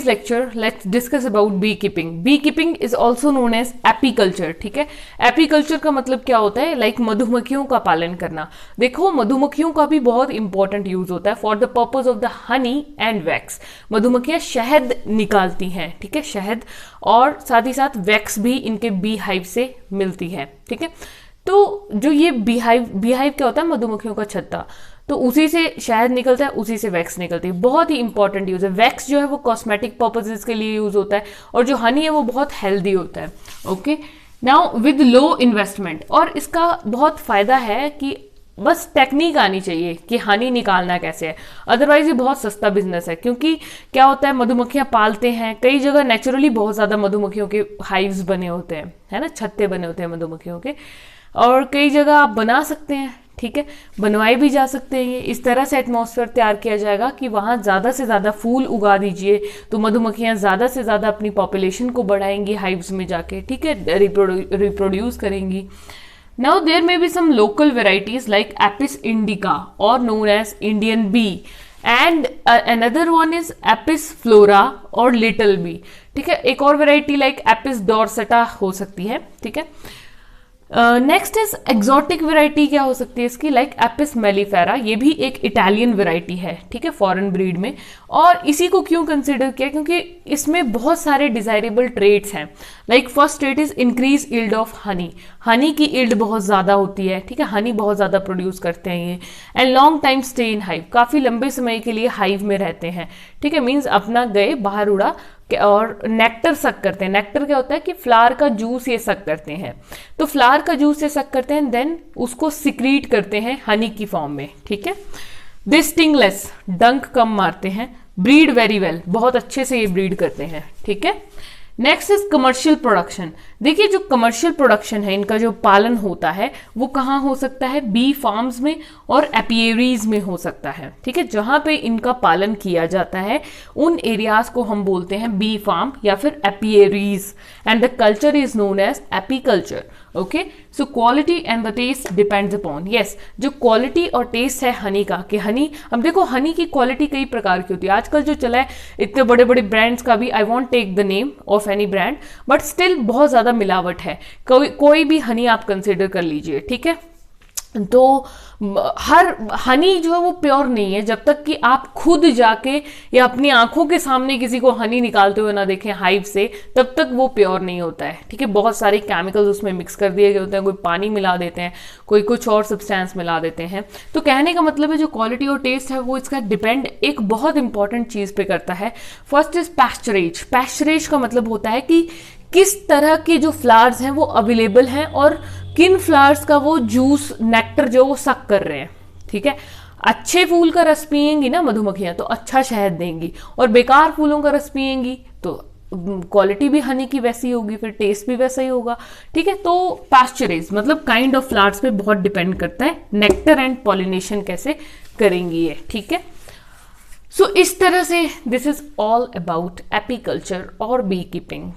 lecture let's discuss about beekeeping. Beekeeping is also known as apiculture. ठीक है, apiculture का मतलब क्या होता है? लाइक मधुमक्खियों का पालन करना. देखो मधुमक्खियों का भी बहुत इंपॉर्टेंट यूज होता है for the purpose of the honey and wax. मधुमक्खियां शहद निकालती हैं, ठीक है, शहद, और साथ ही साथ वैक्स भी इनके बी हाइव से मिलती है. ठीक है, तो जो ये बीहाइव क्या होता है? मधुमक्खियों का छत्ता. तो उसी से शहद निकलता है, उसी से वैक्स निकलती है. बहुत ही इंपॉर्टेंट यूज है. वैक्स जो है वो कॉस्मेटिक पर्पसेस के लिए यूज होता है, और जो हनी है वो बहुत हेल्दी होता है. Okay, now with low investment. और इसका बहुत फायदा है कि बस टेक्निक आनी चाहिए कि हनी निकालना कैसे है. अदरवाइज ये बहुत सस्ता बिजनेस है, क्योंकि क्या होता है, मधुमक्खियां पालते हैं. कई जगह नेचुरली बहुत ज्यादा मधुमक्खियों के हाइव्स बने होते हैं, है ना, छत्ते बने होते हैं मधुमक्खियों के, और कई जगह आप बना सकते हैं. ठीक है, बनवाए भी जा सकते हैं. ये इस तरह से एटमॉस्फेयर तैयार किया जाएगा कि वहां ज्यादा से ज्यादा फूल उगा दीजिए, तो मधुमक्खियां ज्यादा से ज्यादा अपनी पॉपुलेशन को बढ़ाएंगी हाइव्स में जाके. ठीक है, रिप्रोड्यूस करेंगी. Now there may be some local varieties like Apis indica और known as Indian bee, and another one is Apis florea और लिटिल बी. ठीक है, एक और वेराइटी लाइक एपिस डॉर्सेटा हो सकती है. ठीक है, नेक्स्ट इज एक्सोटिक वेराइटी. क्या हो सकती है इसकी? Like Apis mellifera. ये भी एक इटालियन वेराइटी है, ठीक है, फॉरेन ब्रीड में. और इसी को क्यों कंसिडर किया? क्योंकि इसमें बहुत सारे डिजायरेबल ट्रेड्स हैं. Like first trade is increase yield of honey. Honey की यील्ड बहुत ज्यादा होती है. ठीक है, हनी बहुत ज्यादा प्रोड्यूस करते हैं ये. And long time stay in hive. काफी लंबे समय के लिए हाइव में रहते हैं. ठीक है, मीन्स अपना गए, बाहर उड़ा, और नेक्टर सक करते हैं. नेक्टर क्या होता है कि फ्लावर का जूस ये सक करते हैं. तो फ्लावर का जूस ये सक करते हैं, देन उसको सिक्रीट करते हैं हनी की फॉर्म में. ठीक है, दे स्टिंगलेस. डंक कम मारते हैं. Breed very well. बहुत अच्छे से ये ब्रीड करते हैं. ठीक है, नेक्स्ट इज कमर्शियल प्रोडक्शन. देखिए जो कमर्शियल प्रोडक्शन है, इनका जो पालन होता है वो कहाँ हो सकता है? बी फार्म्स में और एपियरीज में हो सकता है. ठीक है, जहां पे इनका पालन किया जाता है उन एरियाज को हम बोलते हैं बी फार्म या फिर apiaries, and the culture is known as apiculture. Okay, so quality and the taste depends upon. Yes, जो क्वालिटी और टेस्ट है हनी का, कि हनी, अब देखो हनी की क्वालिटी कई प्रकार की होती है. आजकल जो चला है इतने बड़े बड़े ब्रांड्स का भी, I want take the name of any brand, but still बहुत ज्यादा मिलावट है. कोई भी हनी आप कंसिडर कर लीजिए. ठीक है, तो हर हनी जो है वो प्योर नहीं है जब तक कि आप खुद जाके या अपनी आंखों के सामने किसी को हनी निकालते हुए ना देखें हाइव से, तब तक वो प्योर नहीं होता है. ठीक है, बहुत सारे केमिकल्स उसमें मिक्स कर दिए गए होते हैं. कोई पानी मिला देते हैं, कोई कुछ और सब्सटेंस मिला देते हैं. तो कहने का मतलब है जो क्वालिटी और टेस्ट है वो इसका डिपेंड एक बहुत इंपॉर्टेंट चीज पे करता है. First is पैस्चरेज. पैस्चरेज का मतलब होता है कि किस तरह के जो फ्लावर्स हैं वो अवेलेबल हैं और किन फ्लावर्स का वो जूस, नेक्टर जो वो सक कर रहे हैं. ठीक है, अच्छे फूल का रस पिएंगी ना मधुमक्खियां तो अच्छा शहद देंगी, और बेकार फूलों का रस पिएंगी तो क्वालिटी भी हनी की वैसी होगी, फिर टेस्ट भी वैसा ही होगा. ठीक है, तो पैस्चरेज मतलब काइंड ऑफ फ्लावर्स पे बहुत डिपेंड करता है नेक्टर एंड पॉलिनेशन कैसे करेंगी ये. ठीक है, सो इस तरह से this is all about apiculture और बी कीपिंग.